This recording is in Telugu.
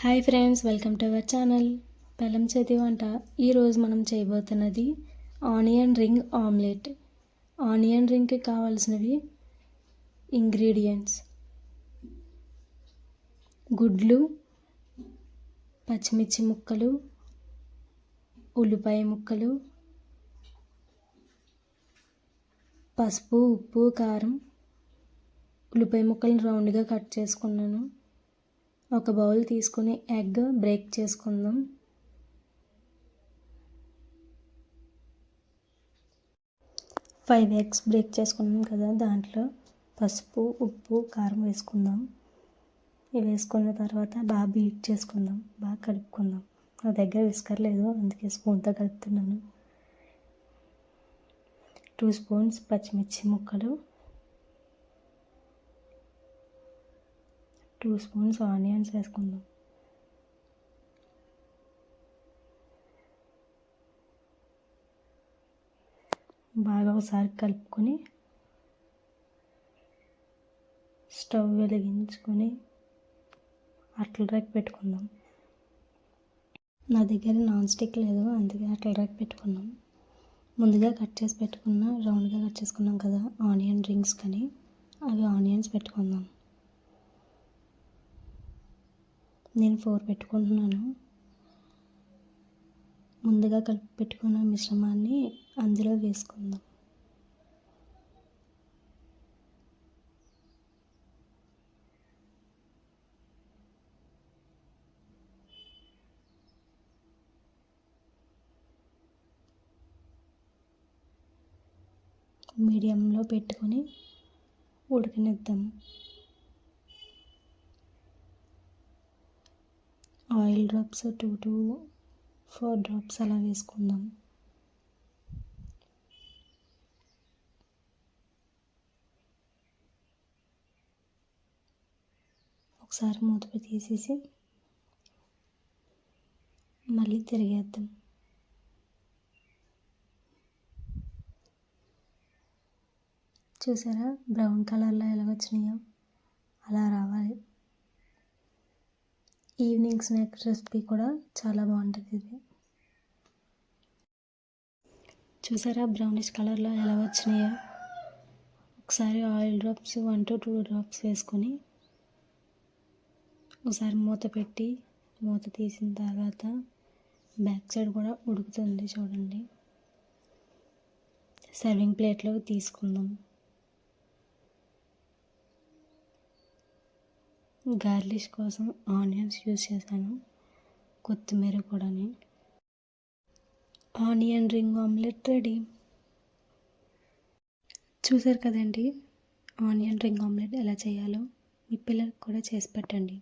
Hi friends, welcome to our channel పెళ్ళం చేతి వంట. ఈరోజు మనం చేయబోతున్నది ఆనియన్ రింగ్ ఆమ్లెట్. ఆనియన్ రింగ్కి కావాల్సినవి ఇంగ్రీడియంట్స్: గుడ్లు, పచ్చిమిర్చి ముక్కలు, ఉల్లిపాయ ముక్కలు, పసుపు, ఉప్పు, కారం. ఉల్లిపాయ ముక్కలను రౌండ్గా కట్ చేసుకున్నాను. ఒక బౌల్ తీసుకుని ఎగ్ బ్రేక్ చేసుకుందాం. ఫైవ్ ఎగ్స్ బ్రేక్ చేసుకున్నాం కదా, దాంట్లో పసుపు, ఉప్పు, కారం వేసుకుందాం. ఇవి వేసుకున్న తర్వాత బాగా బీట్ చేసుకుందాం, బాగా కలుపుకుందాం. నా దగ్గర విస్కర్ లేదు, అందుకే స్పూన్తో కలుపుతున్నాను. 2 స్పూన్స్ పచ్చిమిర్చి ముక్కలు, 2 స్పూన్స్ ఆనియన్స్ వేసుకుందాం. బాగా ఒకసారి కలుపుకొని స్టవ్ వెలిగించుకొని అట్ల రేక్ పెట్టుకుందాం. నా దగ్గర నాన్ స్టిక్ లేదు, అందుకే అట్ల రేక్ పెట్టుకున్నాం. ముందుగా కట్ చేసి పెట్టుకున్న రౌండ్గా కట్ చేసుకున్నాం కదా ఆనియన్ రింగ్స్ కానీ, అవి ఆనియన్స్ పెట్టుకుందాం. నేను 4 పెట్టుకుంటున్నాను. ముందుగా కలిపి పెట్టుకున్న మిశ్రమాన్ని అందులో వేసుకుందాం. మీడియంలో పెట్టుకొని ఉడకనిద్దాం. ఆయిల్ డ్రాప్స్ 2 to 4 డ్రాప్స్ అలా వేసుకుందాం. ఒకసారి మూత తీసేసి మళ్ళీ తిరిగేద్దాం. చూసారా బ్రౌన్ కలర్లో ఎలా వచ్చినాయో, అలా రావాలి. ఈవినింగ్ స్నాక్ రెసిపీ కూడా చాలా బాగుంటుంది ఇది. చూసారా బ్రౌనిష్ కలర్లో ఎలా వచ్చినాయో. ఒకసారి ఆయిల్ డ్రాప్స్ 1 to 2 డ్రాప్స్ వేసుకొని ఒకసారి మూత పెట్టి, మూత తీసిన తర్వాత బ్యాక్ సైడ్ కూడా ఉడుకుతుంది చూడండి. సర్వింగ్ ప్లేట్లోకి తీసుకుందాం. గార్లిష్ కోసం ఆనియన్స్ యూజ్ చేశాను, కొత్తిమీర కూడా. Onion ring omelette ready. చూసారు కదండి ఆనియన్ రింగ్ ఆమ్లెట్ ఎలా చేయాలో. మీ పిల్లలకు కూడా చేసి పెట్టండి.